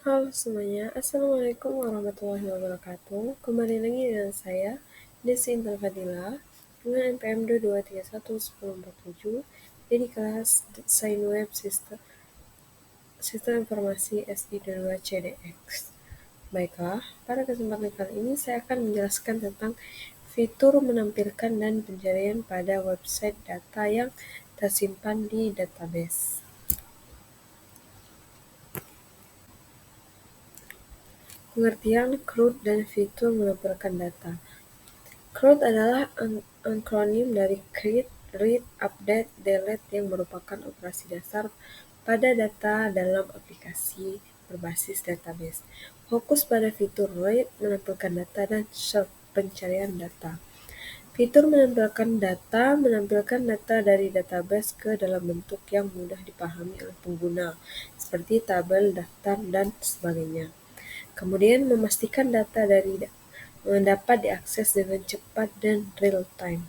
Halo semuanya, Assalamualaikum warahmatullahi wabarakatuh. Kembali lagi dengan saya, Desi Intan Fadila, dengan NPM 2231147 di kelas Desain Web Sistem Informasi SI22 CDX. Baiklah, pada kesempatan kali ini saya akan menjelaskan tentang fitur menampilkan dan pencarian pada website data yang tersimpan di database. Pengertian CRUD dan fitur menampilkan data. CRUD adalah akronim dari Create, Read, Update, Delete yang merupakan operasi dasar pada data dalam aplikasi berbasis database. Fokus pada fitur Read, menampilkan data, dan Search, pencarian data. Fitur menampilkan data dari database ke dalam bentuk yang mudah dipahami oleh pengguna, seperti tabel, daftar, dan sebagainya. Kemudian memastikan data dapat diakses dengan cepat dan real time.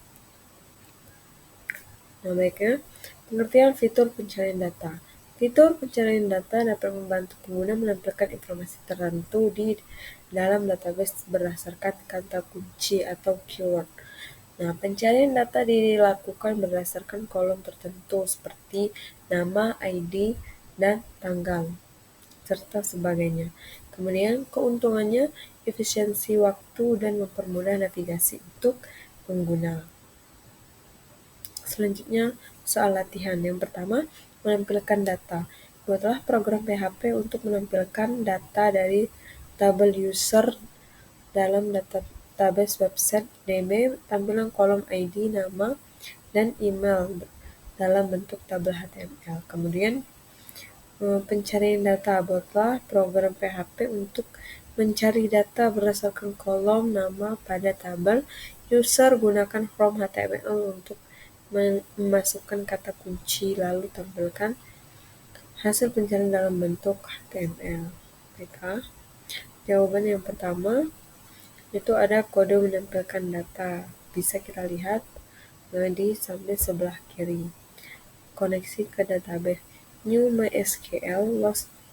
Baiknya, pengertian fitur pencarian data. Fitur pencarian data dapat membantu pengguna menampilkan informasi tertentu di dalam database berdasarkan kata kunci atau keyword. Pencarian data dilakukan berdasarkan kolom tertentu seperti nama, ID, dan tanggal, serta sebagainya. Kemudian keuntungannya, efisiensi waktu dan mempermudah navigasi untuk pengguna. Selanjutnya, soal latihan. Yang pertama, menampilkan data. Buatlah program PHP untuk menampilkan data dari tabel user dalam database website DB. Tampilan kolom ID, nama, dan email dalam bentuk tabel HTML. Kemudian, pencarian data. Buatlah program PHP untuk mencari data berdasarkan kolom nama pada tabel user. Gunakan form HTML untuk memasukkan kata kunci, lalu tampilkan hasil pencarian dalam bentuk HTML. Baiklah, jawaban yang pertama itu ada kode menampilkan data. Bisa kita lihat di samping sebelah kiri. Koneksi ke database. New MySQL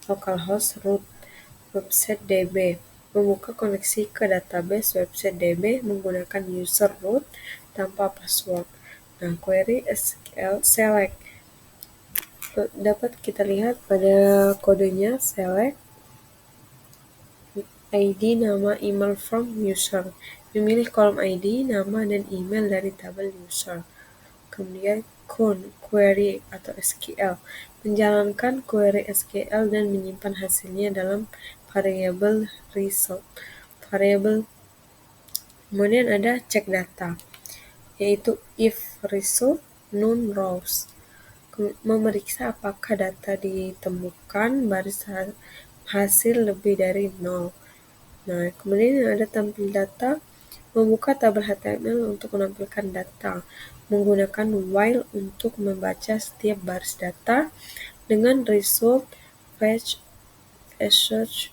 localhost root website DB. Membuka koneksi ke database website DB menggunakan user root tanpa password. Query SQL select. Dapat kita lihat pada kodenya select ID, nama, email from user. Memilih kolom ID, nama, dan email dari tabel user. Kemudian query atau SQL. Menjalankan query SQL dan menyimpan hasilnya dalam variabel result. Kemudian ada cek data, yaitu if result none rows. Memeriksa apakah data ditemukan baris hasil lebih dari 0. Kemudian ada tampil data. Membuka tabel HTML untuk menampilkan data. Menggunakan while untuk membaca setiap baris data dengan result, fetch, search.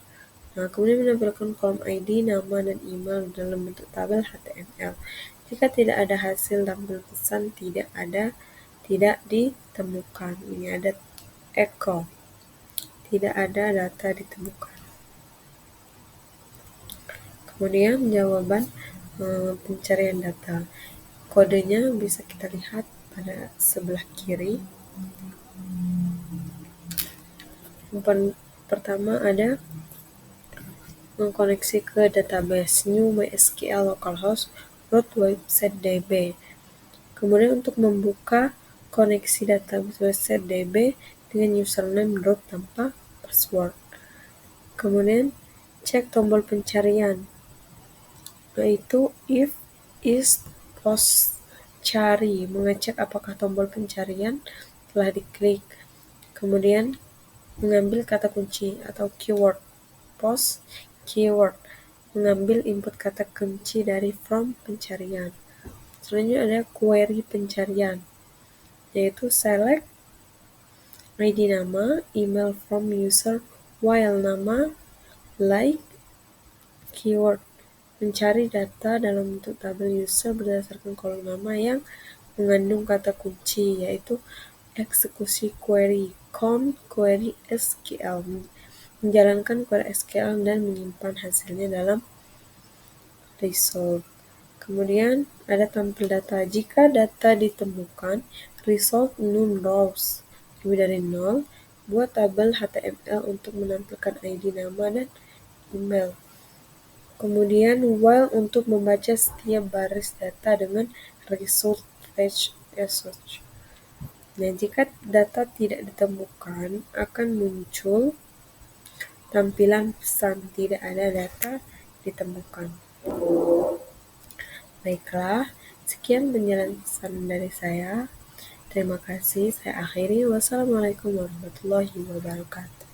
Kemudian menampilkan kolom ID, nama, dan email dalam bentuk tabel HTML. Jika tidak ada hasil, tampil pesan tidak ditemukan. Ini ada echo. Tidak ada data ditemukan. Kemudian jawaban pencarian data. Kodenya bisa kita lihat pada sebelah kiri. Yang pertama ada mengkoneksi ke database new MySQL localhost root website DB. Kemudian untuk membuka koneksi database website DB dengan username root tanpa password. Kemudian cek tombol pencarian, yaitu if is post cari, mengecek apakah tombol pencarian telah diklik. Kemudian mengambil kata kunci atau keyword. Post keyword, mengambil input kata kunci dari form pencarian. Selanjutnya ada query pencarian, yaitu select ID nama, email from user, while nama, like, keyword. Mencari data dalam bentuk tabel user berdasarkan kolom nama yang mengandung kata kunci, yaitu eksekusi query, count query SQL. menjalankan kode SQL dan menyimpan hasilnya dalam result. Kemudian ada tampil data. Jika data ditemukan, result none rows lebih dari 0, buat tabel HTML untuk menampilkan ID nama dan email. Kemudian while untuk membaca setiap baris data dengan result fetch message. Nah, jika data tidak ditemukan, akan muncul tampilan pesan tidak ada data ditemukan. Baiklah, sekian penjelasan dari saya. Terima kasih, saya akhiri. Wassalamualaikum warahmatullahi wabarakatuh.